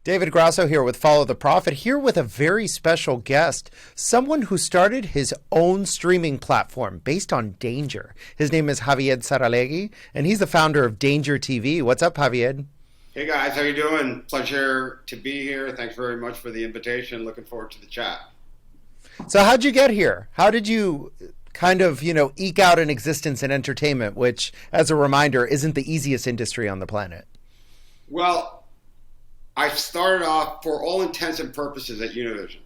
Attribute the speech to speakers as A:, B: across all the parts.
A: David Grasso here with Follow the Profit, here with a very special guest, someone who started his own streaming platform based on danger. His name is Javier Saralegui, and he's the founder of DangerTV. What's up, Javier?
B: Hey guys, how you doing? Pleasure to be here. Thanks very much for the invitation. Looking forward to the chat.
A: So how'd you get here? How did you kind of, eke out an existence in entertainment, which, as a reminder, isn't the easiest industry on the planet?
B: Well, I started off, for all intents and purposes, at Univision,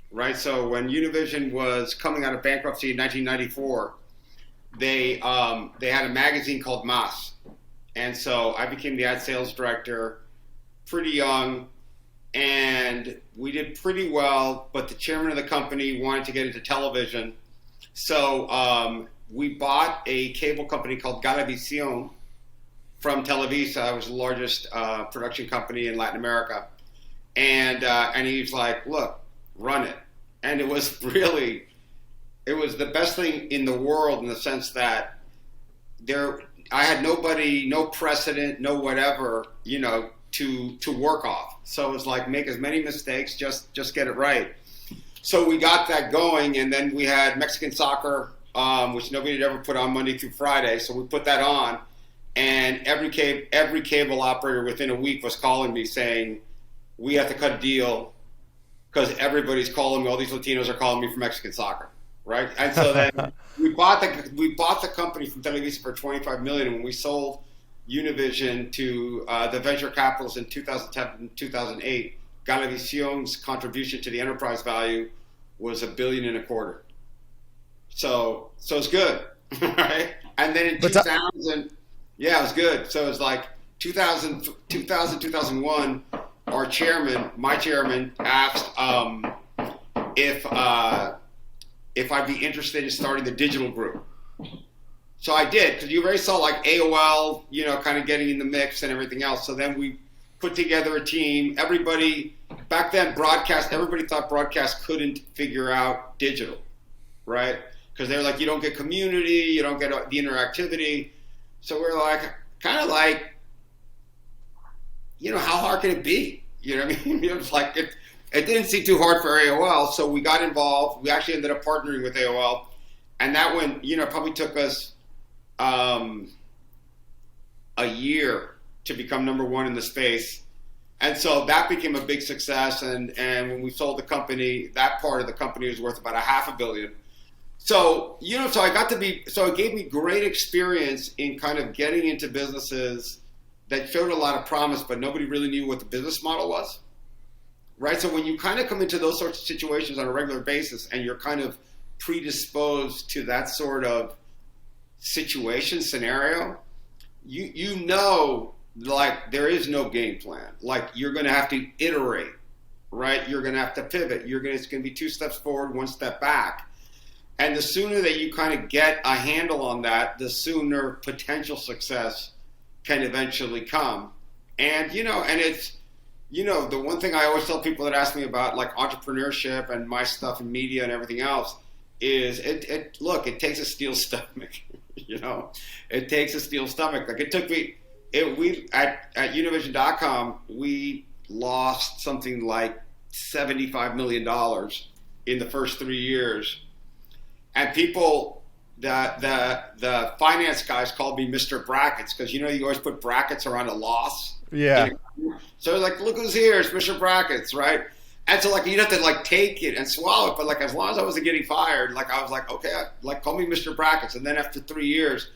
B: right? So when Univision was coming out of bankruptcy in 1994, they had a magazine called Mas. And so I became the ad sales director, pretty young, and we did pretty well, but the chairman of the company wanted to get into television. So we bought a cable company called Univision from Televisa. It was the largest production company in Latin America. And he's like, look, run it. And it was the best thing in the world in the sense that I had nobody, no precedent, no whatever, to work off. So it was like, make as many mistakes, just get it right. So we got that going, and then we had Mexican soccer, which nobody had ever put on Monday through Friday. So we put that on. And every cable operator within a week was calling me saying, we have to cut a deal because everybody's calling me. All these Latinos are calling me for Mexican soccer, right? And so then we bought the company from Televisa for $25 million. And when we sold Univision to the venture capitalists in 2010 and 2008, Univision's contribution to the enterprise value was $1.25 billion. So it's good, right? And then in 2000. Yeah, it was good. So it was like 2001, my chairman asked if I'd be interested in starting the digital group. So I did, because you already saw like AOL, kind of getting in the mix and everything else. So then we put together a team. Everybody, back then, everybody thought broadcast couldn't figure out digital, right? Because they're like, you don't get community, you don't get the interactivity. So we're like, how hard can it be? You know what I mean? It was like, it didn't seem too hard for AOL. So we got involved. We actually ended up partnering with AOL. And that one, probably took us a year to become number one in the space. And so that became a big success. And when we sold the company, that part of the company was worth about $500 million. So, so it gave me great experience in kind of getting into businesses that showed a lot of promise, but nobody really knew what the business model was, right? So when you kind of come into those sorts of situations on a regular basis and you're kind of predisposed to that sort of scenario, like there is no game plan. Like you're going to have to iterate, right? You're going to have to pivot. It's going to be 2 steps forward, 1 step back. And the sooner that you kind of get a handle on that, the sooner potential success can eventually come. And, and it's, the one thing I always tell people that ask me about like entrepreneurship and my stuff in media and everything else is it takes a steel stomach, it takes a steel stomach. Like it took me, we at Univision.com, we lost something like $75 million in the first 3 years. And people, the finance guys called me Mr. Brackets because, you always put brackets around a loss.
A: Yeah.
B: So like, look who's here, it's Mr. Brackets, right? And so like, you'd have to like take it and swallow it. But like, as long as I wasn't getting fired, like I was like, okay, call me Mr. Brackets. And then after 3 years,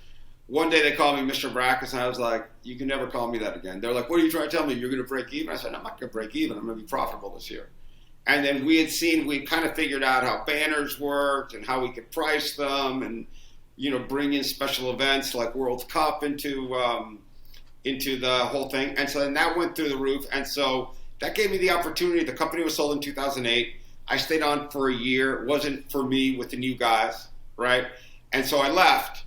B: one day they called me Mr. Brackets. And I was like, you can never call me that again. They're like, what are you trying to tell me? You're going to break even? I said, I'm not going to break even. I'm going to be profitable this year. And then we kind of figured out how banners worked and how we could price them and, bring in special events like World Cup into the whole thing. And so then that went through the roof. And so that gave me the opportunity. The company was sold in 2008. I stayed on for a year. It wasn't for me with the new guys, right? And so I left.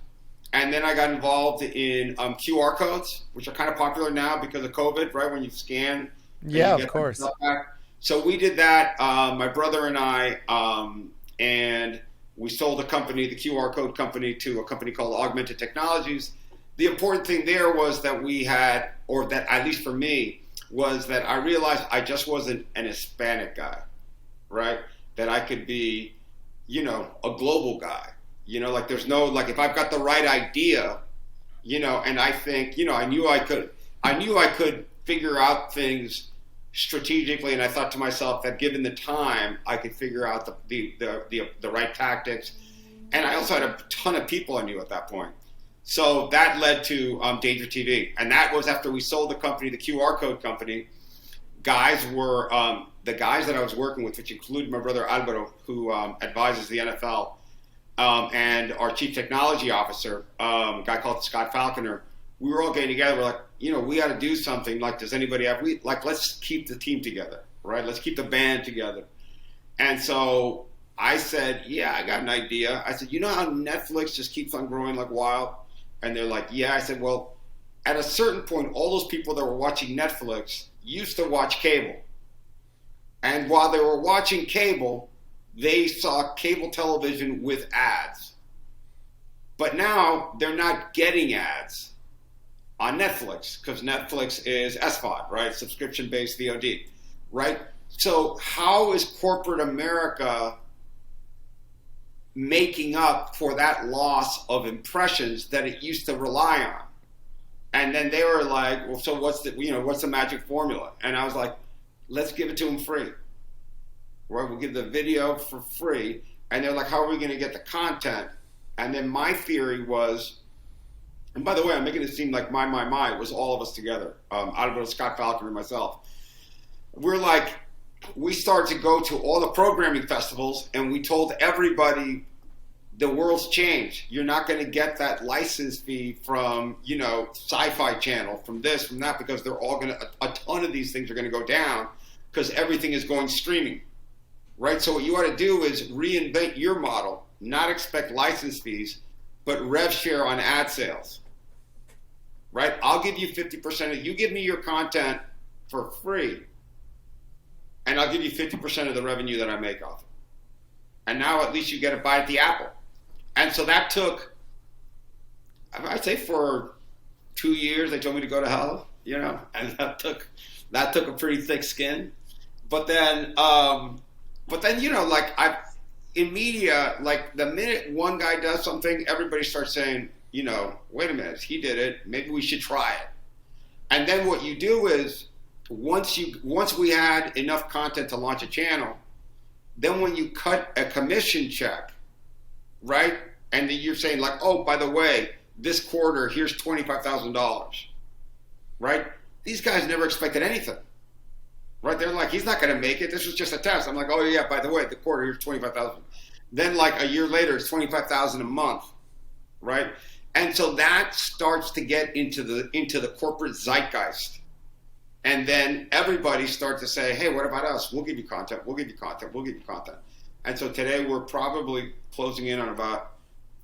B: And then I got involved in QR codes, which are kind of popular now because of COVID, right? When you scan.
A: Yeah, of course.
B: So we did that, my brother and I, and we sold the QR code company, to a company called Augmented Technologies. The important thing there was that we had, or that at least for me, was that I realized I just wasn't an Hispanic guy, right? That I could be, you know, a global guy. You know, like there's no, like if I've got the right idea, you know, and I think, you know, I knew I could figure out things strategically, and I thought to myself that given the time, I could figure out the right tactics. And I also had a ton of people I knew at that point. So that led to DangerTV. And that was after we sold the company, the QR code company. Guys were, the guys that I was working with, which included my brother Alvaro, who advises the NFL, and our chief technology officer, a guy called Scott Falconer. We were all getting together. We're like, you know, we got to do something. Like, does anybody have, let's keep the team together, right? Let's keep the band together. And so I said, yeah, I got an idea. I said, you know how Netflix just keeps on growing like wild? And they're like, yeah. I said, well, at a certain point, all those people that were watching Netflix used to watch cable. And while they were watching cable, they saw cable television with ads. But now they're not getting ads on Netflix because Netflix is SVOD, right? Subscription-based VOD, right? So how is corporate America making up for that loss of impressions that it used to rely on? And then they were like, well, so what's the magic formula? And I was like, let's give it to them free. Right? We'll give the video for free. And they're like, how are we going to get the content? And then my theory was, and by the way, I'm making it seem like it was all of us together. Alvaro, Scott Falconer, and myself. We're like, we started to go to all the programming festivals, and we told everybody the world's changed. You're not going to get that license fee from, you know, Sci-Fi Channel, from this, from that, because they're all going to, a ton of these things are going to go down because everything is going streaming, right? So what you ought to do is reinvent your model, not expect license fees, but rev share on ad sales, right? I'll give you 50% of, you give me your content for free, and I'll give you 50% of the revenue that I make off it. And now at least you get a bite at the apple. And so that took, I'd say for 2 years, they told me to go to hell, you know, and that took a pretty thick skin. But then, you know, like in media, like the minute one guy does something, everybody starts saying, you know, wait a minute, he did it, maybe we should try it. And then what you do is, once we had enough content to launch a channel, then when you cut a commission check, right? And then you're saying like, oh, by the way, this quarter, here's $25,000, right? These guys never expected anything, right? They're like, he's not going to make it. This was just a test. I'm like, oh yeah, by the way, the quarter, here's $25,000. Then like a year later, it's $25,000 a month, right? And so that starts to get into the corporate zeitgeist. And then everybody starts to say, hey, what about us? We'll give you content. We'll give you content. We'll give you content. And so today we're probably closing in on about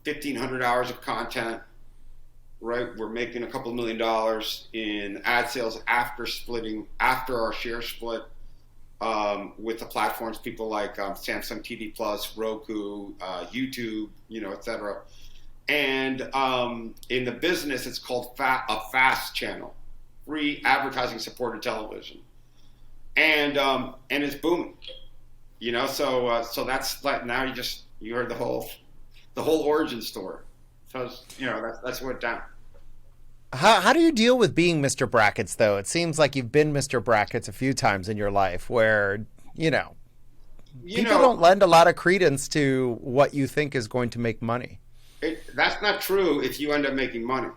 B: 1,500 hours of content, right? We're making a couple $1 million in ad sales after our share split with the platforms, people like Samsung TV Plus, Roku, YouTube, you know, et cetera. And in the business, it's called a FAST channel. Free advertising supported television, and it's booming, you know. So that's like, now you heard the whole origin story. So you know that's what it down.
A: How do you deal with being Mr. Brackets though? It seems like you've been Mr. Brackets a few times in your life, where people don't lend a lot of credence to what you think is going to make money.
B: That's not true if you end up making money.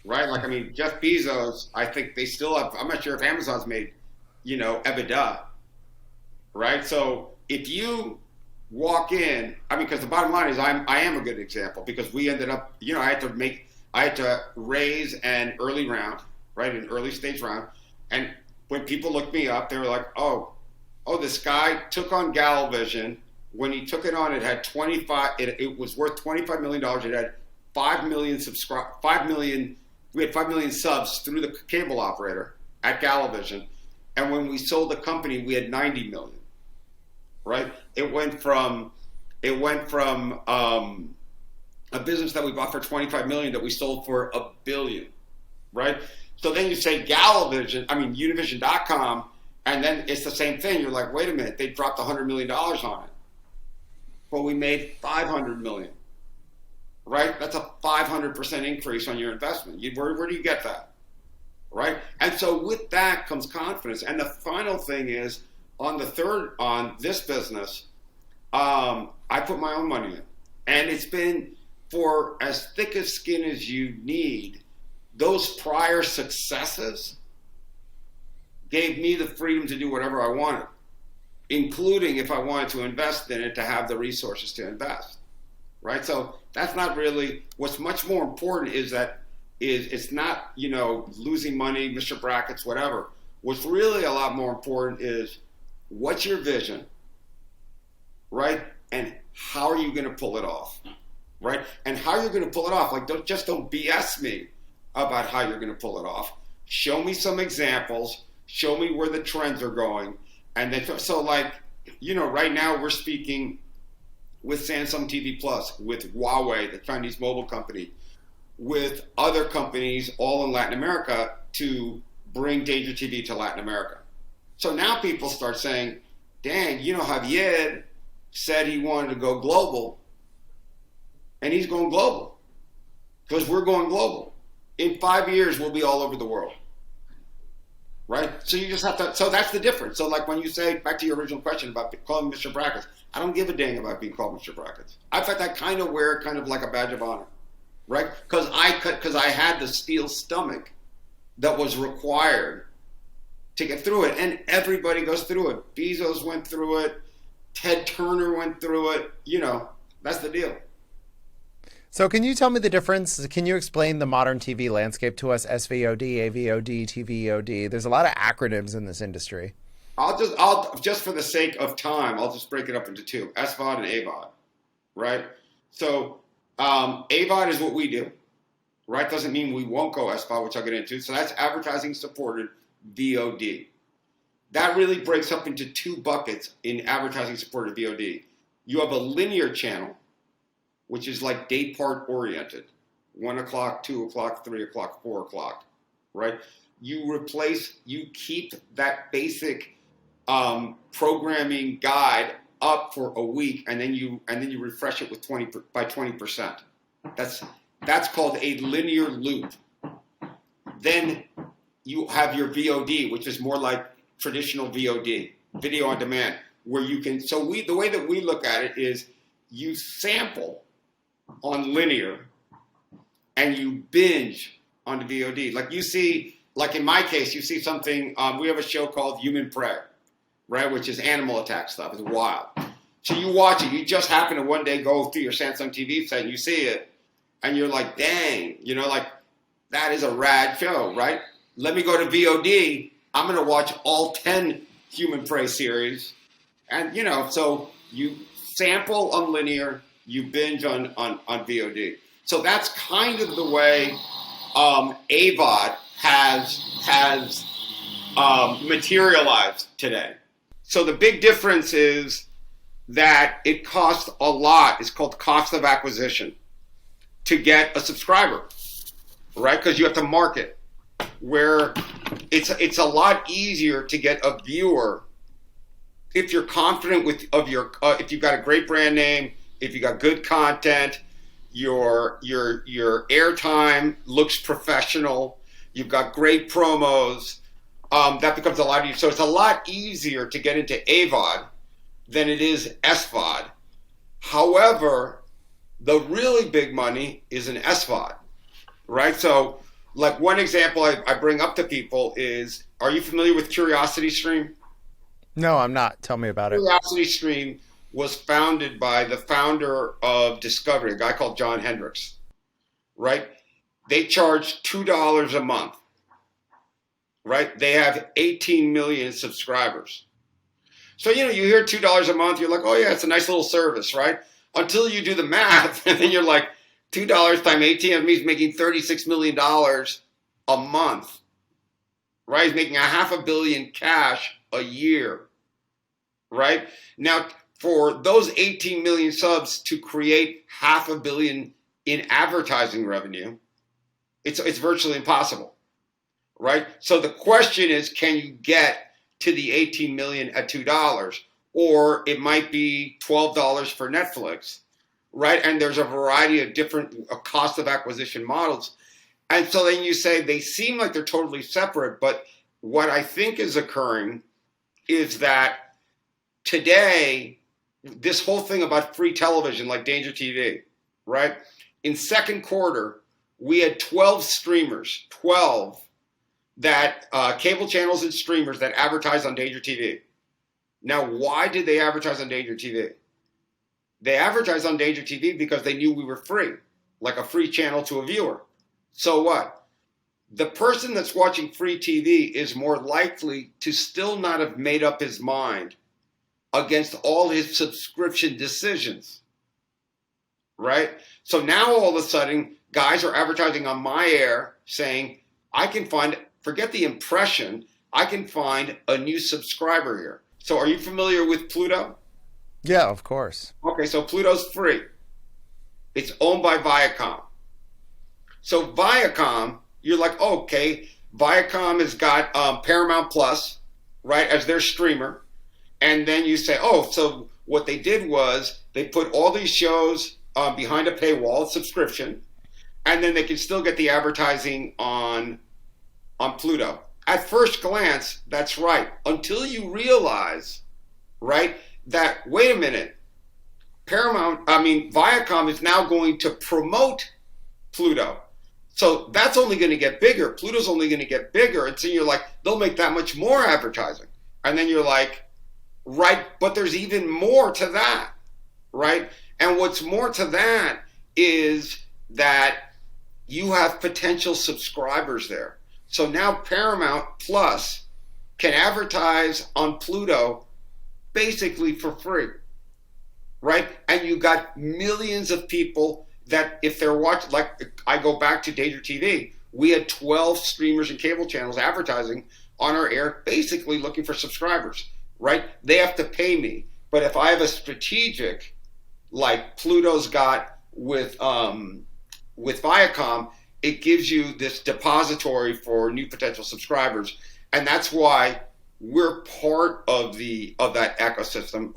B: Right? Like, I mean, Jeff Bezos, I think they still have, I'm not sure if Amazon's made, you know, EBITDA. Right? So if you walk in, I mean, because the bottom line is I am a good example, because we ended up, you know, I had to raise an early round, right? An early stage round. And when people looked me up, they were like, oh, this guy took on Galavision. When he took it on, it had it was worth $25 million. It had 5 million we had 5 million subs through the cable operator at Galavision. And when we sold the company, we had 90 million, right? It went from a business that we bought for 25 million that we sold for $1 billion, right? So then you say Univision.com, and then it's the same thing. You're like, wait a minute, they dropped $100 million on it. But we made $500 million, right? That's a 500% increase on your investment. Where do you get that, right? And so with that comes confidence. And the final thing is, on this business, I put my own money in. And it's been for as thick as skin as you need. Those prior successes gave me the freedom to do whatever I wanted, including if I wanted to invest in it, to have the resources to invest, right? So that's not really, what's much more important is it's not, losing money, Mr. Brackets, whatever. What's really a lot more important is, what's your vision, right? And how are you going to pull it off, right? And how you're going to pull it off, like, don't BS me about how you're going to pull it off. Show me some examples. Show me where the trends are going. And then, so like, right now we're speaking with Samsung TV Plus, with Huawei, the Chinese mobile company, with other companies all in Latin America to bring DangerTV to Latin America. So now people start saying, dang, Javier said he wanted to go global, and he's going global because we're going global. In 5 years, we'll be all over the world, right? So you just have to, so that's the difference. So like when you say, back to your original question about calling Mr. Brackets, I don't give a dang about being called Mr. Brackets. In fact, I kind of wear it kind of like a badge of honor, right? Because I had the steel stomach that was required to get through it. And everybody goes through it. Bezos went through it. Ted Turner went through it. That's the deal.
A: So can you tell me the difference? Can you explain the modern TV landscape to us? SVOD, AVOD, TVOD. There's a lot of acronyms in this industry.
B: I'll just for the sake of time, I'll just break it up into two: SVOD and AVOD, right? So AVOD is what we do, right? Doesn't mean we won't go SVOD, which I'll get into. So that's advertising supported VOD. That really breaks up into two buckets in advertising supported VOD. You have a linear channel, which is like day part oriented, 1 o'clock, 2 o'clock, 3 o'clock, 4 o'clock, right? You keep that basic programming guide up for a week, and then you refresh it with 20%. That's called a linear loop. Then you have your VOD, which is more like traditional VOD, video on demand, where you can. So the way that we look at it is, you sample on linear and you binge on the VOD. Like you see, like in my case, you see something, we have a show called Human Prey, right? Which is animal attack stuff. It's wild. So you watch it. You just happen to one day go through your Samsung TV set and you see it and you're like, dang, like that is a rad show, right? Let me go to VOD. I'm going to watch all 10 Human Prey series. And, so you sample on linear, you binge on VOD. So that's kind of the way AVOD has materialized today. So the big difference is that it costs a lot. It's called cost of acquisition to get a subscriber, right? Because you have to market. Where it's a lot easier to get a viewer if you're confident if you've got a great brand name, if you got good content, your airtime looks professional, you've got great promos, that becomes a lot easier. So it's a lot easier to get into AVOD than it is SVOD. However, the really big money is in SVOD, right? So like one example I bring up to people is, are you familiar with CuriosityStream?
A: No, I'm not. Tell me about it.
B: CuriosityStream was founded by the founder of Discovery, a guy called John Hendricks, right? They charge $2 a month, right? They have 18 million subscribers. So, you hear $2 a month, you're like, oh yeah, it's a nice little service, right? Until you do the math, and then you're like, $2 times 18 of me is making $36 million a month, right? He's making $500 million cash a year, right? Now, for those 18 million subs to create $500 million in advertising revenue, it's virtually impossible, right? So the question is, can you get to the 18 million at $2? Or it might be $12 for Netflix, right? And there's a variety of different cost of acquisition models. And so then you say they seem like they're totally separate, but what I think is occurring is that today, this whole thing about free television like DangerTV, right? In second quarter, we had 12 streamers, 12 that cable channels and streamers that advertise on DangerTV. Now, why did they advertise on DangerTV? They advertised on DangerTV because they knew we were free, like a free channel to a viewer. So what? The person that's watching free TV is more likely to still not have made up his mind against all his subscription decisions, right? So now all of a sudden, guys are advertising on my air saying, I can find, forget the impression, I can find a new subscriber here. So are you familiar with Pluto?
A: Yeah, of course.
B: Okay, so Pluto's free. It's owned by Viacom. So Viacom, you're like, oh, okay, Viacom has got Paramount Plus, right, as their streamer. And then you say, oh, so what they did was they put all these shows behind a paywall subscription, and then they can still get the advertising on Pluto. At first glance, that's right. Until you realize, right, that, wait a minute, Viacom is now going to promote Pluto. So that's only going to get bigger. Pluto's only going to get bigger. And so you're like, they'll make that much more advertising. And then you're like, right, but there's even more to that, right? And what's more to that is that you have potential subscribers there. So now Paramount Plus can advertise on Pluto basically for free, right? And you got millions of people that if they're watching, like I go back to DangerTV, we had 12 streamers and cable channels advertising on our air, basically looking for subscribers, right? They have to pay me. But if I have a strategic, like Pluto's got with Viacom, it gives you this depository for new potential subscribers. And that's why we're part of that ecosystem,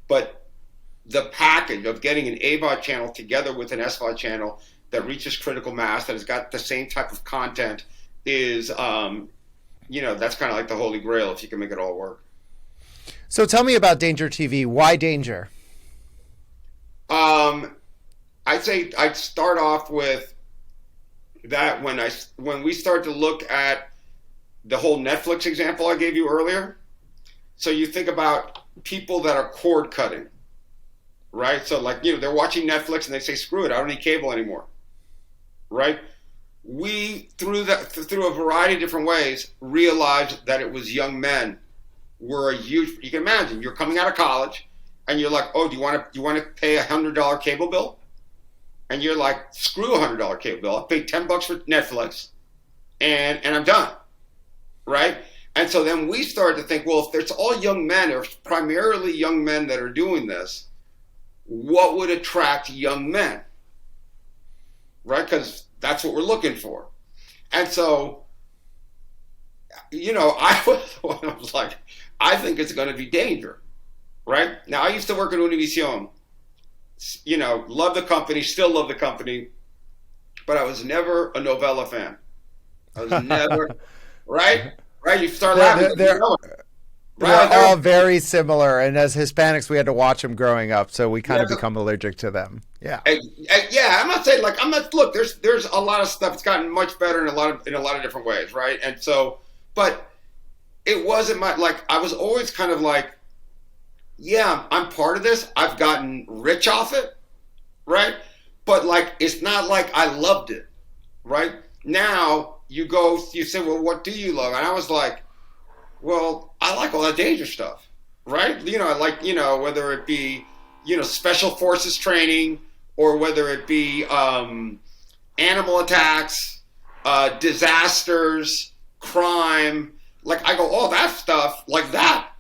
B: but the package of getting an AVOD channel together with an SVOD channel that reaches critical mass, that has got the same type of content is, that's kind of like the holy grail if you can make it all work.
A: So tell me about DangerTV. Why Danger?
B: I'd say I'd start off with that when we start to look at the whole Netflix example I gave you earlier. So you think about people that are cord cutting, right? So like, they're watching Netflix and they say, screw it, I don't need cable anymore, right? We, through a variety of different ways, realized that it was young men were you can imagine, you're coming out of college and you're like, oh, do you want to pay $100 cable bill? And you're like, screw $100 cable bill. I'll pay $10 for Netflix and I'm done, right? And so then we started to think, well, if there's all young men, or primarily young men that are doing this, what would attract young men, right? Because that's what we're looking for. And so, I was like, I think it's going to be Danger, right? Now, I used to work at Univision. Love the company, still love the company, but I was never a novella fan. I was never, right? Right? You start laughing.
A: They're all very similar, and as Hispanics, we had to watch them growing up, so we kind of become allergic to them. Yeah.
B: Yeah, I'm not saying look, there's a lot of stuff. It's gotten much better in a lot of different ways, right? And so, but it wasn't I was always kind of like, yeah, I'm part of this. I've gotten rich off it, right? But it's not like I loved it, right? Now you say, well, what do you love? And I was like, well, I like all that Danger stuff, right? I like, whether it be, special forces training, or whether it be animal attacks, disasters, crime. I go, oh, that stuff,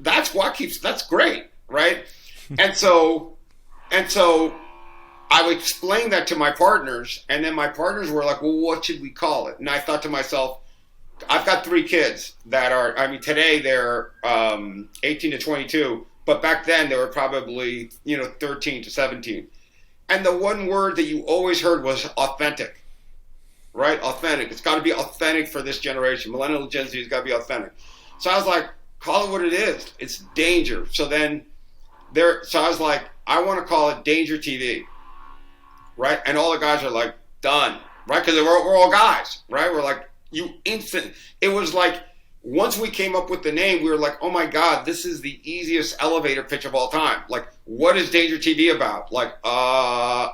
B: that's great. Right. And so I would explain that to my partners, and then my partners were like, well, what should we call it? And I thought to myself, I've got 3 kids that are, I mean, today they're 18 to 22, but back then they were probably, 13 to 17. And the one word that you always heard was authentic, right? Authentic. It's got to be authentic for this generation. Millennial Gen Z has got to be authentic. So I was like, call it what it is. It's danger. So then so I was like, I want to call it DangerTV, right? And all the guys are like, done, right? Because we're all guys, right? We're like, it was like, once we came up with the name, we were like, oh my God, this is the easiest elevator pitch of all time. Like, what is DangerTV about? Like, I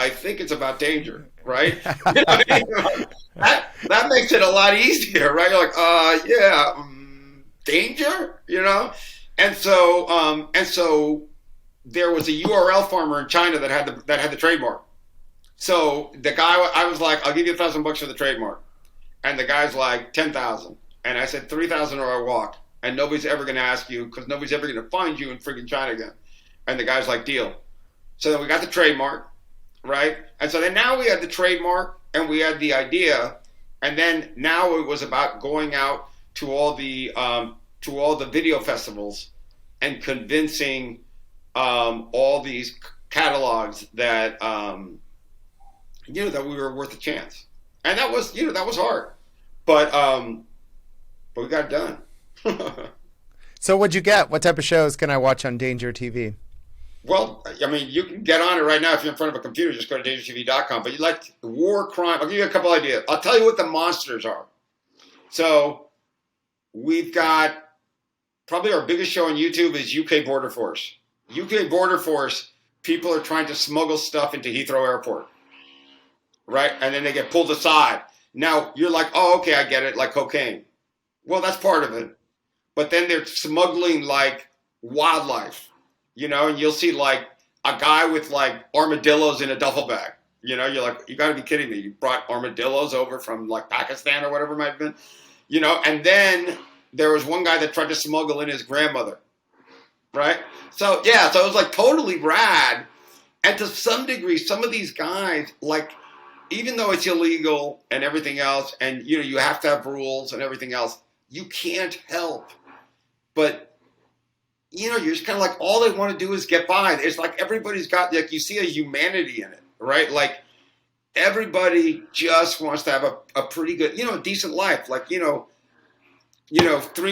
B: think it's about danger, right? That makes it a lot easier, right? You're like, yeah, danger, And so there was a URL farmer in China that had the trademark. So the guy, I was like, I'll give you $1,000 for the trademark. And the guy's like, 10,000. And I said, 3,000 or I walk. And nobody's ever going to ask you because nobody's ever going to find you in freaking China again. And the guy's like, deal. So then we got the trademark, right? And so then now we had the trademark and we had the idea. And then now it was about going out to all the video festivals and convincing all these catalogs that that we were worth a chance. And that was hard. But we got it done.
A: So what'd you get? What type of shows can I watch on Danger TV?
B: Well, I mean, you can get on it right now if you're in front of a computer. Just go to DangerTV.com. But you like war, crime. I'll give you a couple ideas. I'll tell you what the monsters are. So we've got probably our biggest show on YouTube is UK Border Force. UK Border Force, people are trying to smuggle stuff into Heathrow Airport, right? And then they get pulled aside. Now, you're like, oh, okay, I get it, like cocaine. Well, that's part of it. But then they're smuggling, like, wildlife, and you'll see, like, a guy with, like, armadillos in a duffel bag. You're like, you got to be kidding me. You brought armadillos over from, like, Pakistan or whatever it might have been. And then there was one guy that tried to smuggle in his grandmother, right? So, yeah, so it was, like, totally rad. And to some degree, some of these guys, like, even though it's illegal and everything else, and you have to have rules and everything else, you can't help. But you're just kind of like, all they want to do is get by. It's like everybody's got, like, you see a humanity in it, right? Like everybody just wants to have a pretty good, a decent life. Like, 3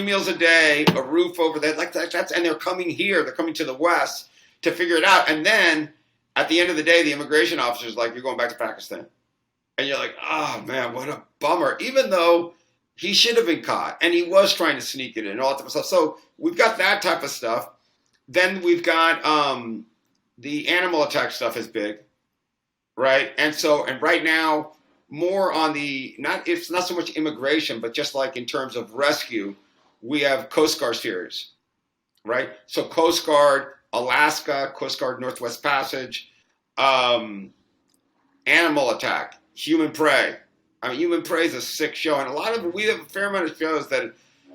B: meals a day, a roof over there, like that's, and they're coming here, they're coming to the West to figure it out. And then at the end of the day, the immigration officer's like, you're going back to Pakistan. And you're like, oh, man, what a bummer. Even though he should have been caught and he was trying to sneak it in and all that type of stuff. So we've got that type of stuff. Then we've got the animal attack stuff is big, right? And right now, more on it's not so much immigration, but just like in terms of rescue, we have Coast Guard series, right? So Coast Guard, Alaska, Coast Guard Northwest Passage, animal attack. Human Prey. I mean, Human Prey is a sick show, and we have a fair amount of shows that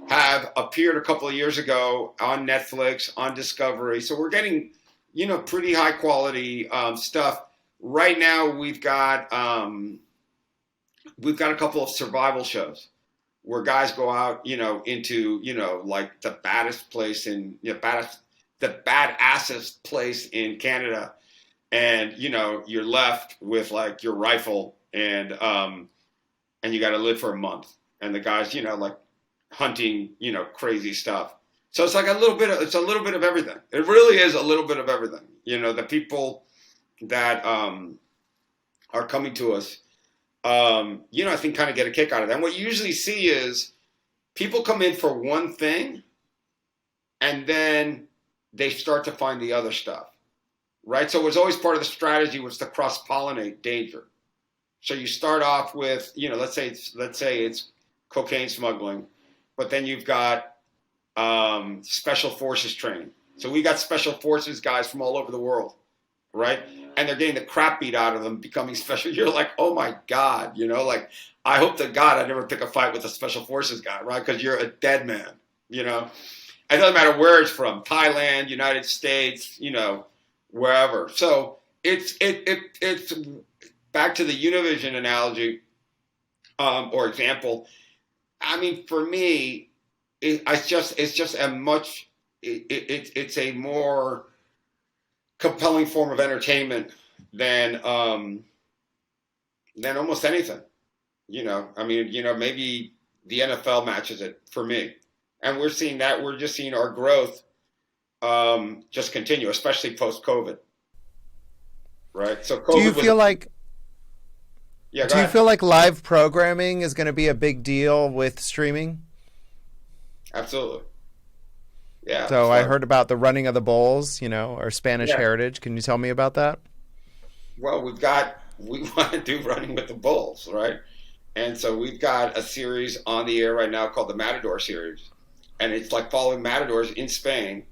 B: have appeared a couple of years ago on Netflix, on Discovery. So we're getting, pretty high quality stuff. Right now, we've got a couple of survival shows where guys go out, into, like the baddest place the badassest place in Canada, and you're left with like your rifle. And you got to live for a month, and the guys, like hunting, crazy stuff. So it's like it's a little bit of everything. It really is a little bit of everything. The people that are coming to us, I think kind of get a kick out of that. And what you usually see is people come in for one thing, and then they start to find the other stuff, right? So it was always part of the strategy was to cross-pollinate danger. So you start off with, let's say it's cocaine smuggling, but then you've got special forces training. So we got special forces guys from all over the world, right? And they're getting the crap beat out of them, becoming special. You're like, oh my God, like I hope to God I never pick a fight with a special forces guy, right? Because you're a dead man, It doesn't matter where it's from, Thailand, United States, wherever. So it's back to the Univision analogy or example. I mean, for me, it's just a much it's a more compelling form of entertainment than almost anything. I mean, maybe the NFL matches it for me, and we're seeing that. We're just seeing our growth just continue, especially post COVID, right? So
A: Do you
B: COVID was,
A: feel like
B: yeah. Go
A: do you
B: ahead.
A: feel like live programming is going to be a big deal with streaming?
B: Absolutely, yeah.
A: So I
B: So
A: heard about the running of the bulls, or Spanish
B: yeah.
A: heritage. Can you tell me about that?
B: Well, we want to do running with the bulls, right? And so we've got a series on the air right now called the Matador series, and it's like following matadors in Spain.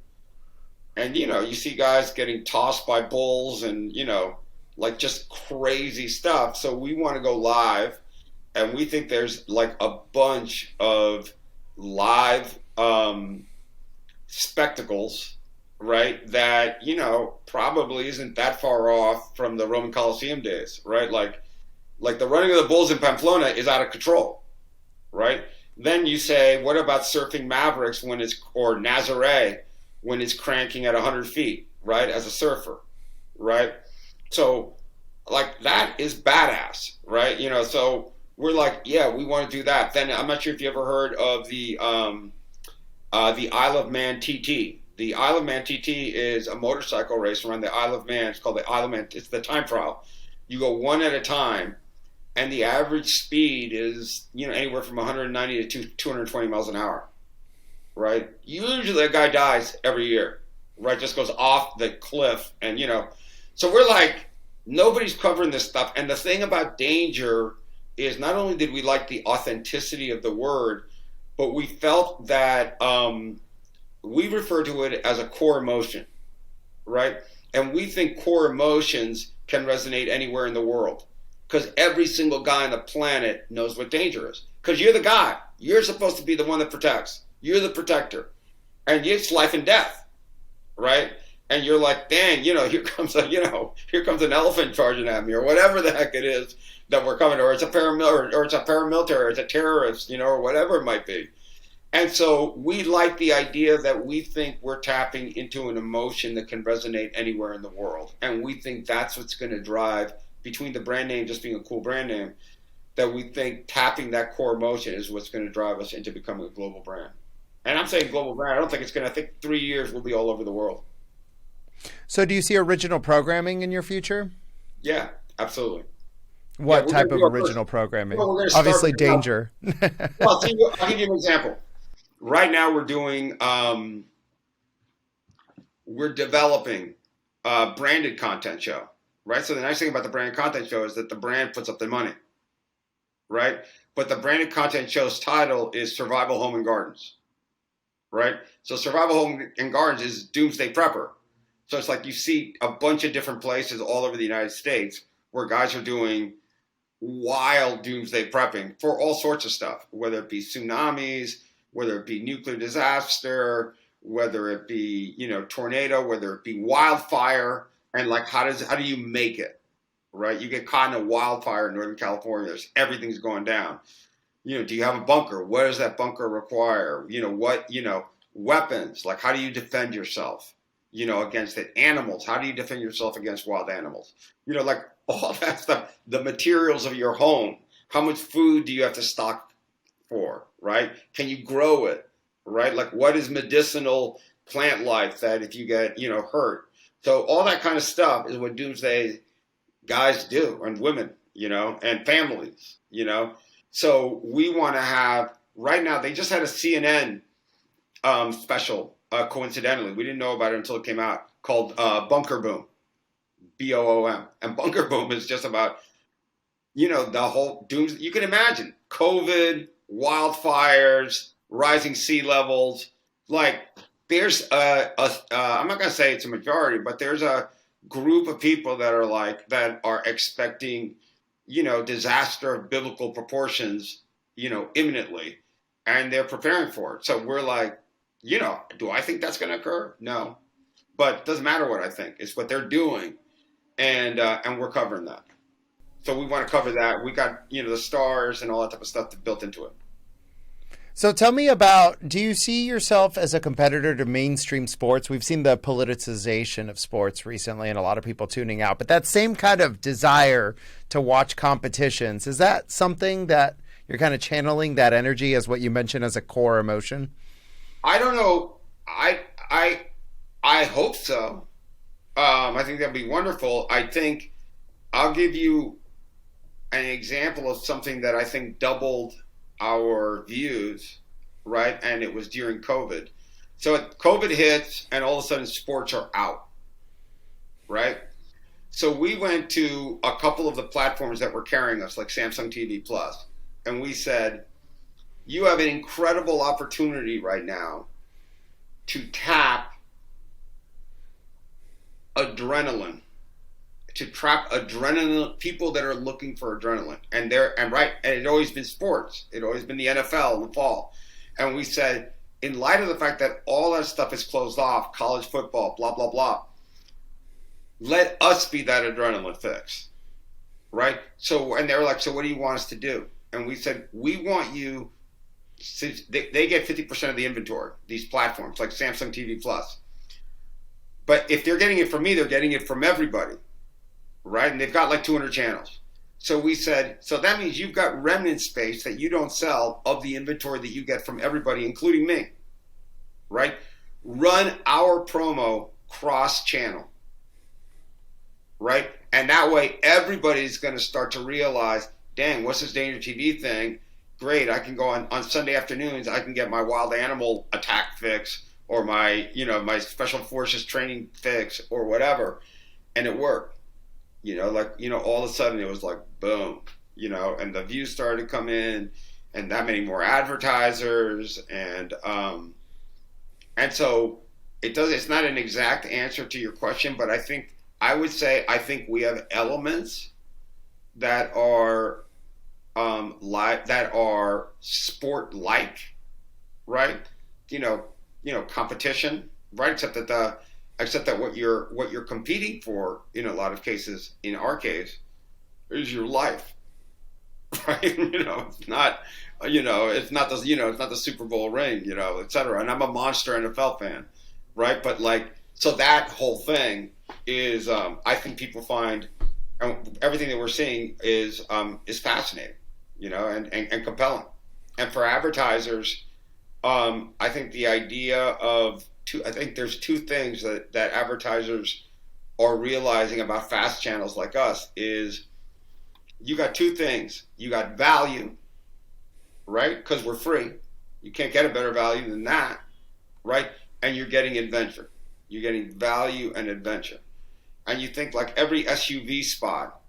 B: And you see guys getting tossed by bulls, and like just crazy stuff. So we want to go live, and we think there's like a bunch of live spectacles, right? That probably isn't that far off from the Roman Colosseum days, right? Like the running of the bulls in Pamplona is out of control, right? Then you say, what about surfing Mavericks or Nazare when it's cranking at 100 feet, right? As a surfer, right? So like that is badass, right? So we're like, yeah, we want to do that. Then I'm not sure if you ever heard of the Isle of Man TT. The Isle of Man TT is a motorcycle race around the Isle of Man. It's called the Isle of Man. It's the time trial. You go one at a time, and the average speed is anywhere from 190 to 220 miles an hour, right? Usually a guy dies every year, right? Just goes off the cliff, and so we're like, nobody's covering this stuff. And the thing about danger is not only did we like the authenticity of the word, but we felt that we refer to it as a core emotion, right? And we think core emotions can resonate anywhere in the world because every single guy on the planet knows what danger is. Because you're the guy. You're supposed to be the one that protects. You're the protector. And it's life and death, right? And you're like, dang, here comes here comes an elephant charging at me, or whatever the heck it is that we're coming, or it's a paramilitary, or it's a terrorist, or whatever it might be. And so we like the idea that we think we're tapping into an emotion that can resonate anywhere in the world. And we think that's what's going to drive, between the brand name just being a cool brand name, that we think tapping that core emotion is what's going to drive us into becoming a global brand. And I'm saying global brand. I think 3 years we'll be all over the world.
A: So do you see original programming in your future?
B: Yeah, absolutely. Yeah,
A: What
B: we're going
A: type
B: to
A: of
B: do our first.
A: original programming?
B: Well, we're going to start.
A: Obviously, danger.
B: Well, I'll give you an example. Right now, we're developing a branded content show, right? So the nice thing about the branded content show is that the brand puts up the money, right? But the branded content show's title is Survival Home and Gardens, right? So Survival Home and Gardens is Doomsday Prepper. So it's like you see a bunch of different places all over the United States where guys are doing wild doomsday prepping for all sorts of stuff, whether it be tsunamis, whether it be nuclear disaster, whether it be, tornado, whether it be wildfire, and like how do you make it, right? You get caught in a wildfire in Northern California, everything's going down. Do you have a bunker? What does that bunker require? Weapons, like how do you defend yourself, against it? Animals, how do you defend yourself against wild animals? Like all that stuff, the materials of your home, how much food do you have to stock for, right? Can you grow it, right? Like what is medicinal plant life that if you get, hurt? So all that kind of stuff is what doomsday guys do, and women, and families, So we want to have, right now, they just had a CNN special, coincidentally. We didn't know about it until it came out, called Bunker Boom, BOOM. And Bunker Boom is just about, the whole dooms. You can imagine COVID, wildfires, rising sea levels. Like there's I'm not going to say it's a majority, but there's a group of people that are expecting, disaster of biblical proportions, imminently, and they're preparing for it. So we're like, do I think that's going to occur? No, but it doesn't matter what I think. It's what they're doing, and we're covering that. So we want to cover that. We got, the stars and all that type of stuff built into it.
A: So tell me about, do you see yourself as a competitor to mainstream sports? We've seen the politicization of sports recently and a lot of people tuning out, but that same kind of desire to watch competitions, is that something that you're kind of channeling that energy as what you mentioned as a core emotion?
B: I don't know. I hope so. I think that'd be wonderful. I think I'll give you an example of something that I think doubled our views, right? And it was during COVID. So COVID hits, and all of a sudden sports are out, right? So we went to a couple of the platforms that were carrying us, like Samsung TV Plus, and we said, you have an incredible opportunity right now to tap adrenaline, to trap adrenaline, people that are looking for adrenaline. And it's always been sports. It always been the NFL in the fall. And we said, in light of the fact that all that stuff is closed off, college football, blah, blah, blah, let us be that adrenaline fix, right? So, and they were like, so what do you want us to do? And we said, we want you, since they get 50% of the inventory, these platforms like Samsung TV Plus. But if they're getting it from me, they're getting it from everybody, right? And they've got like 200 channels. So we said, so that means you've got remnant space that you don't sell of the inventory that you get from everybody, including me, right? Run our promo cross-channel, right? And that way everybody's going to start to realize, dang, what's this Danger TV thing? Great, I can go on Sunday afternoons, I can get my wild animal attack fix or my, my special forces training fix or whatever. And it worked. All of a sudden it was like, boom, and the views started to come in and that many more advertisers. And so it's not an exact answer to your question, but I think we have elements that are that are sport-like, right? Competition, right? Except that what you're competing for in a lot of cases, in our case, is your life, right? It's not, it's not the Super Bowl ring, et cetera. And I'm a monster NFL fan, right? But so that whole thing is, I think people find everything that we're seeing is fascinating, and compelling. And for advertisers, I think the idea of I think there's two things that advertisers are realizing about fast channels like us is you got two things. You got value, right? Because we're free. You can't get a better value than that, right? And you're getting adventure. You're getting value and adventure. And you think like every SUV spot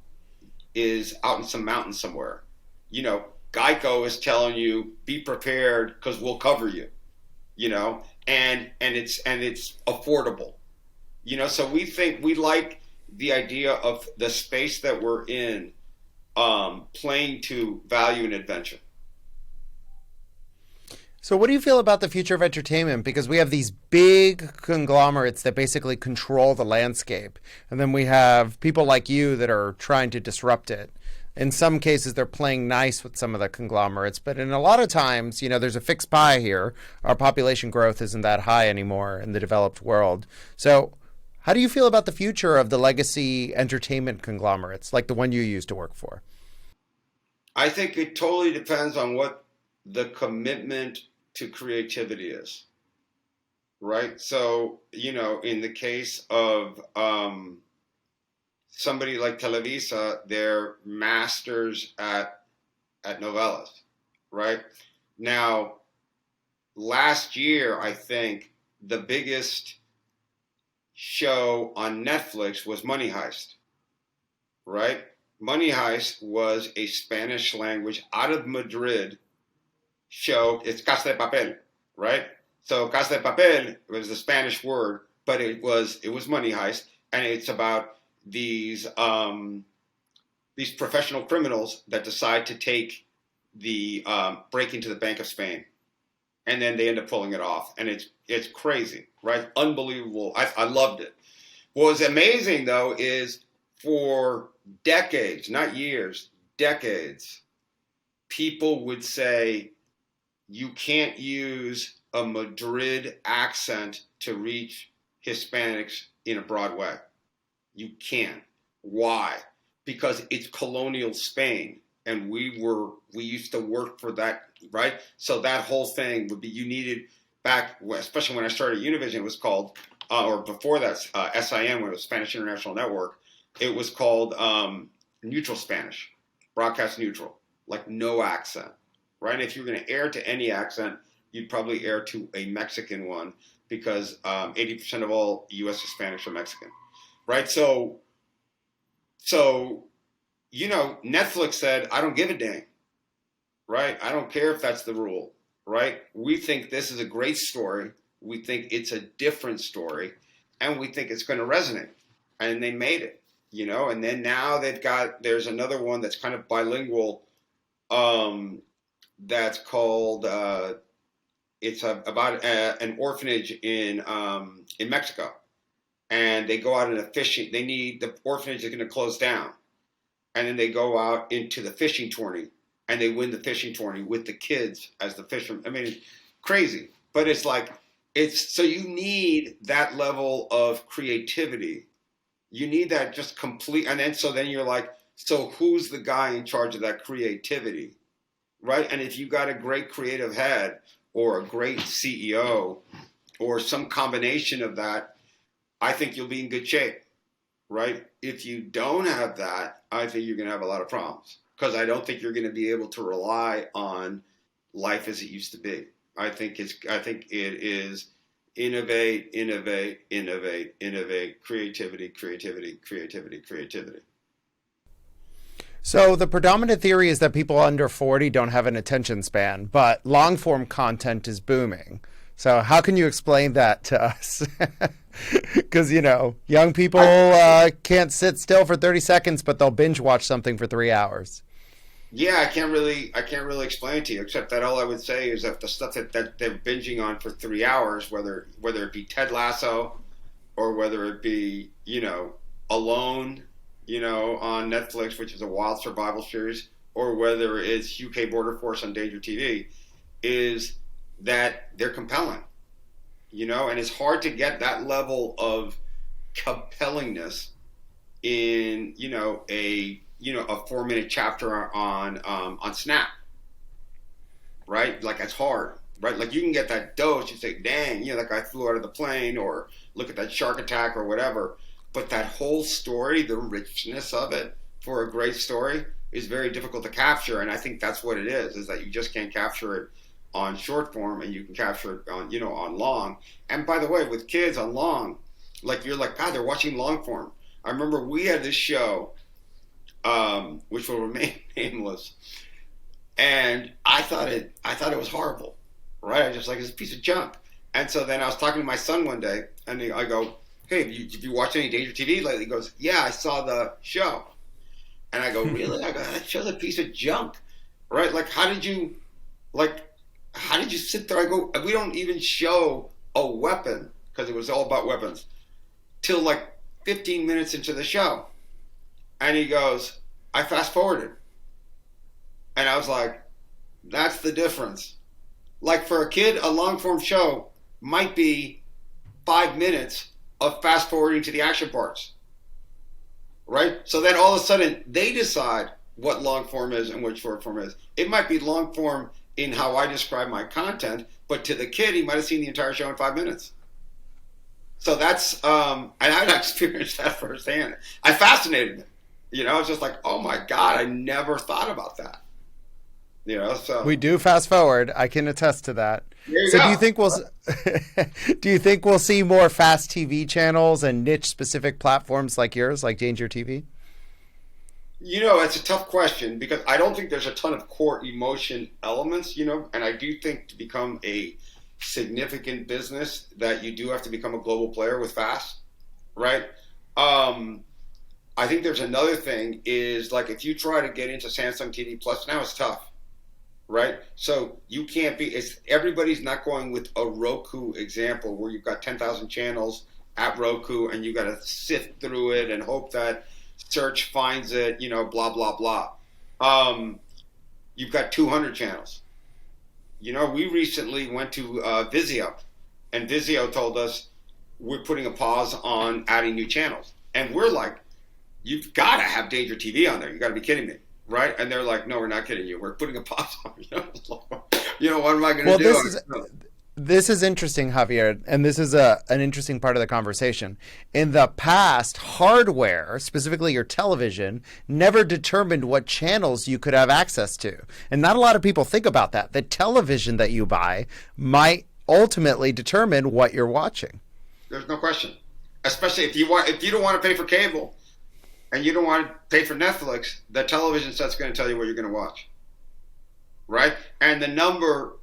B: is out in some mountain somewhere. Geico is telling you, be prepared because we'll cover you, and it's affordable, so we like the idea of the space that we're in, playing to value and adventure.
A: So what do you feel about the future of entertainment? Because we have these big conglomerates that basically control the landscape. And then we have people like you that are trying to disrupt it. In some cases, they're playing nice with some of the conglomerates. But in a lot of times, there's a fixed pie here. Our population growth isn't that high anymore in the developed world. So how do you feel about the future of the legacy entertainment conglomerates, like the one you used to work for?
B: I think it totally depends on what the commitment to creativity is, right? So, in the case of somebody like Televisa, they're masters at novellas, right? Now, last year, I think the biggest show on Netflix was Money Heist, right? Money Heist was a Spanish language out of Madrid show. It's Casa de Papel, right? So Casa de Papel was the Spanish word, but it was Money Heist, and it's about these professional criminals that decide to take the break into the Bank of Spain, and then they end up pulling it off, and it's crazy, right? Unbelievable. I loved it. What was amazing though is for decades, not years, decades, people would say, you can't use a Madrid accent to reach Hispanics in a broad way. You can't. Why? Because it's colonial Spain, and we used to work for that, right? So that whole thing would be, you needed back, especially when I started Univision, it was called, or before that, SIN, when it was Spanish International Network, it was called neutral Spanish, broadcast neutral, like no accent, right? And if you're going to air to any accent, you'd probably air to a Mexican one, because 80% of all U.S. Hispanics are Mexican, right? So Netflix said, I don't give a dang, right? I don't care if that's the rule, right? We think this is a great story. We think it's a different story, and we think it's going to resonate. And they made it, and then now there's another one that's kind of bilingual, that's called, it's about an orphanage in Mexico. And they go out in the orphanage is going to close down. And then they go out into the fishing tourney, and they win the fishing tourney with the kids as the fishermen. I mean, it's crazy, but so you need that level of creativity. You need that just complete, and then you're like, so who's the guy in charge of that creativity, right? And if you got a great creative head or a great CEO or some combination of that, I think you'll be in good shape, right? If you don't have that, I think you're going to have a lot of problems, because I don't think you're going to be able to rely on life as it used to be. I think it is innovate, creativity.
A: So the predominant theory is that people under 40 don't have an attention span, but long-form content is booming. So how can you explain that to us? Because, young people can't sit still for 30 seconds, but they'll binge watch something for 3 hours.
B: Yeah, I can't really explain it to you, except that all I would say is that the stuff that they're binging on for 3 hours, whether it be Ted Lasso, or whether it be, Alone, on Netflix, which is a wild survival series, or whether it's UK Border Force on DangerTV, is that they're compelling, and it's hard to get that level of compellingness in, a 4-minute chapter on Snap, right? Like, it's hard, right? Like, you can get that dose, you say, dang, that guy flew out of the plane, or look at that shark attack or whatever. But that whole story, the richness of it for a great story, is very difficult to capture. And I think that's what it is that you just can't capture it on short form, and you can capture it on, on long. And by the way, with kids on long, like, you're like, God, they're watching long form. I remember we had this show, which will remain nameless, and I thought it was horrible, right? I just like, it's a piece of junk. And so then I was talking to my son one day, and I go, hey, did you watch any Danger TV lately? He goes, yeah, I saw the show. And I go, really? I go, that show's a piece of junk, right? Like, how did you sit there? I go, we don't even show a weapon, because it was all about weapons, till like 15 minutes into the show. And he goes, I fast forwarded. And I was like, that's the difference. Like, for a kid, a long form show might be 5 minutes of fast forwarding to the action parts, right? So then all of a sudden they decide what long form is and what short form is. It might be long form in how I describe my content, but to the kid, he might have seen the entire show in 5 minutes. So that's, and I've experienced that firsthand. I fascinated me. I was just like, oh my God, I never thought about that. So
A: we do fast forward. I can attest to that.
B: So
A: do you think we'll see more fast TV channels and niche specific platforms like yours, like DangerTV?
B: It's a tough question, because I don't think there's a ton of core emotion elements, and I do think to become a significant business that you do have to become a global player with fast, right? I think there's another thing is, like, if you try to get into Samsung TV Plus now, it's tough. Right? So you can't everybody's not going with a Roku example where you've got 10,000 channels at Roku and you got to sift through it and hope that search finds it, blah, blah, blah. You've got 200 channels, We recently went to Vizio, and Vizio told us we're putting a pause on adding new channels. And we're like, you've got to have Danger TV on there. You got to be kidding me, right? And they're like, no, we're not kidding you. We're putting a pause on. What am I going to
A: Well,
B: do?
A: this is interesting, Javier, and this is an interesting part of the conversation. In the past, hardware, specifically your television, never determined what channels you could have access to. And not a lot of people think about that. The television that you buy might ultimately determine what you're watching.
B: There's no question. Especially if you don't want to pay for cable and you don't want to pay for Netflix, the television set's going to tell you what you're going to watch. Right? And the number,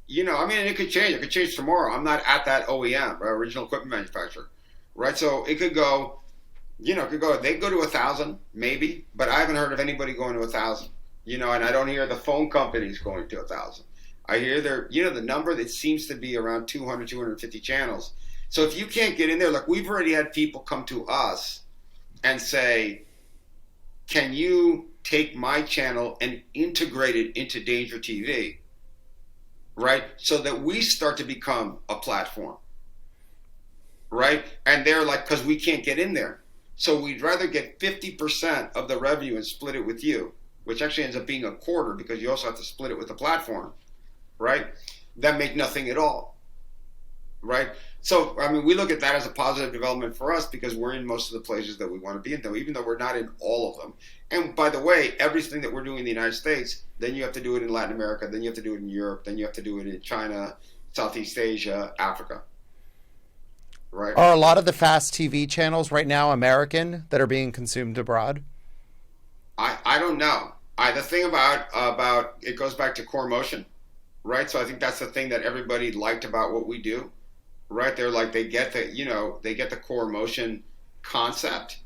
B: it could change. It could change tomorrow. I'm not at that OEM, right? Original equipment manufacturer. Right? So it could go, they could go to 1,000, maybe, but I haven't heard of anybody going to 1,000. And I don't hear the phone companies going to 1,000. I hear the number that seems to be around 200, 250 channels. So if you can't get in there, like we've already had people come to us and say, can you take my channel and integrate it into Danger TV, right? So that we start to become a platform, right? And they're like, because we can't get in there. So we'd rather get 50% of the revenue and split it with you, which actually ends up being a quarter because you also have to split it with the platform, right? Than make nothing at all, right? So, we look at that as a positive development for us because we're in most of the places that we want to be in, though, even though we're not in all of them. And by the way, everything that we're doing in the United States, then you have to do it in Latin America, then you have to do it in Europe, then you have to do it in China, Southeast Asia, Africa. Right?
A: Are a lot of the fast TV channels right now American that are being consumed abroad?
B: I don't know. The thing about it goes back to core motion, right? So I think that's the thing that everybody liked about what we do. Right, they're like they get the core motion concept,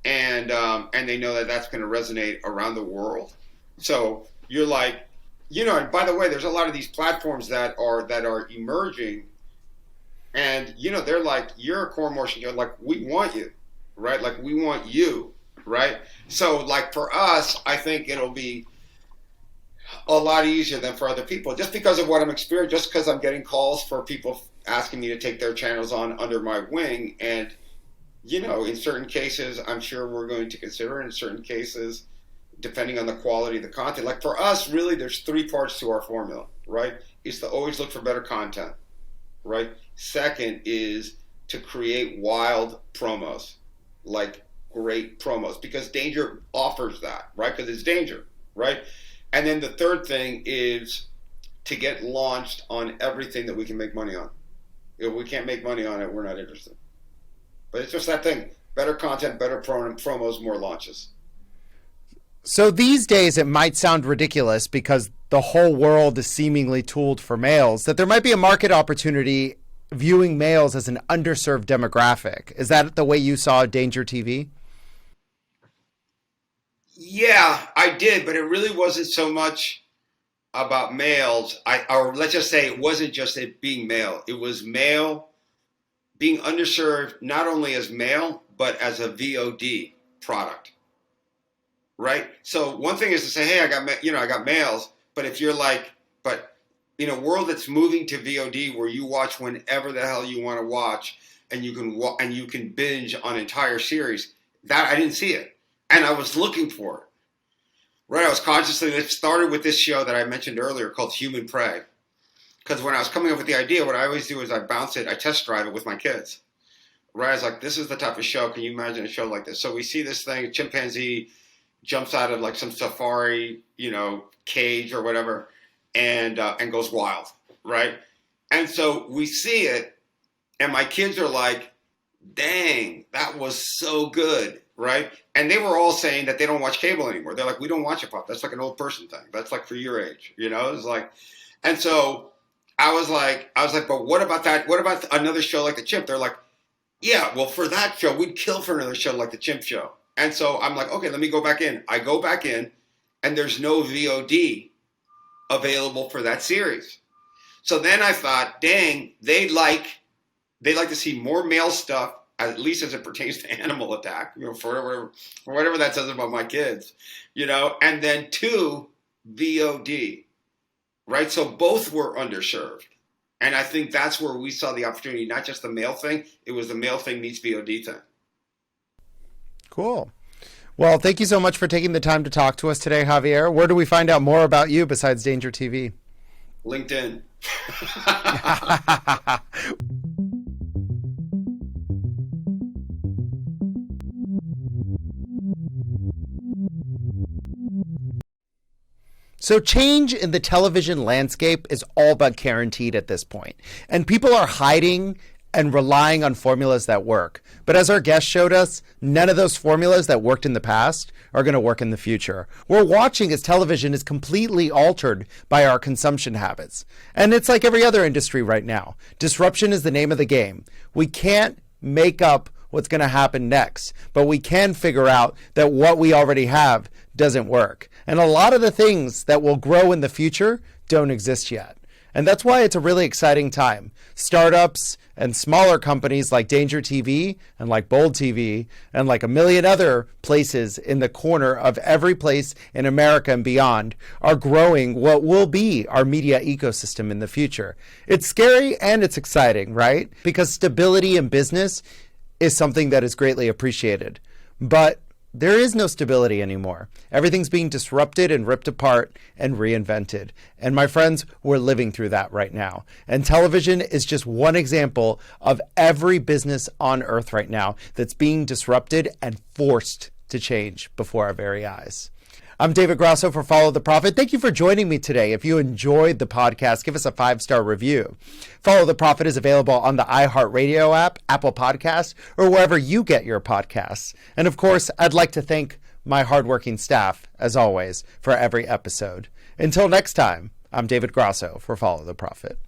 B: and they know that that's going to resonate around the world. So you're like, and by the way, there's a lot of these platforms that are emerging, and they're like, you're a core motion. You're like, we want you, right? Like we want you, right? So like for us, I think it'll be a lot easier than for other people, just because of what I'm experiencing. Just because I'm getting calls for people asking me to take their channels on under my wing, and in certain cases I'm sure we're going to consider, in certain cases depending on the quality of the content. Like for us, really there's three parts to our formula, right? It's to always look for better content, right? Second is to create wild promos, like great promos, because Danger offers that, right? Because it's Danger, right? And then the third thing is to get launched on everything that we can make money on. If we can't make money on it, we're not interested. But it's just that thing. Better content, better promos, more launches.
A: So these days it might sound ridiculous because the whole world is seemingly tooled for males, that there might be a market opportunity viewing males as an underserved demographic. Is that the way you saw Danger TV?
B: Yeah, I did, but it really wasn't so much about males. Or let's just say it wasn't just it being male. It was male being underserved, not only as male, but as a VOD product. Right? So one thing is to say, hey, I got males, but if you're like, but in a world that's moving to VOD where you watch whenever the hell you want to watch, and you can binge on entire series, that I didn't see it. And I was looking for it. Right? I was consciously, it started with this show that I mentioned earlier called Human Prey. Because when I was coming up with the idea, what I always do is I test drive it with my kids. Right? I was like, this is the type of show. Can you imagine a show like this? So we see this thing, a chimpanzee jumps out of like some safari, cage or whatever, and goes wild. Right? And so we see it, and my kids are like, dang, that was so good. Right? And they were all saying that they don't watch cable anymore. They're like, we don't watch it, Pop. That's like an old person thing. That's like for your age, It's like, and so I was like, but what about that? What about another show like The Chimp? They're like, yeah, well, for that show, we'd kill for another show like The Chimp Show. And so I'm like, okay, let me go back in. I go back in, and there's no VOD available for that series. So then I thought, dang, they like to see more male stuff, at least as it pertains to Animal Attack, for whatever that says about my kids, and then 2, VOD, right? So both were underserved. And I think that's where we saw the opportunity, not just the mail thing, it was the mail thing meets VOD thing.
A: Cool. Well, thank you so much for taking the time to talk to us today, Javier. Where do we find out more about you besides DangerTV?
B: LinkedIn.
A: So change in the television landscape is all but guaranteed at this point, and people are hiding and relying on formulas that work. But as our guest showed us, none of those formulas that worked in the past are going to work in the future. We're watching as television is completely altered by our consumption habits. And it's like every other industry right now. Disruption is the name of the game. We can't make up what's going to happen next, but we can figure out that what we already have doesn't work. And a lot of the things that will grow in the future don't exist yet. And that's why it's a really exciting time. Startups and smaller companies like DangerTV and like Bold TV and like a million other places in the corner of every place in America and beyond are growing what will be our media ecosystem in the future. It's scary and it's exciting, right? Because stability in business is something that is greatly appreciated. But there is no stability anymore. Everything's being disrupted and ripped apart and reinvented. And my friends, we're living through that right now. And television is just one example of every business on earth right now that's being disrupted and forced to change before our very eyes. I'm David Grasso for Follow the Prophet. Thank you for joining me today. If you enjoyed the podcast, give us a 5-star review. Follow the Prophet is available on the iHeartRadio app, Apple Podcasts, or wherever you get your podcasts. And of course, I'd like to thank my hardworking staff, as always, for every episode. Until next time, I'm David Grasso for Follow the Prophet.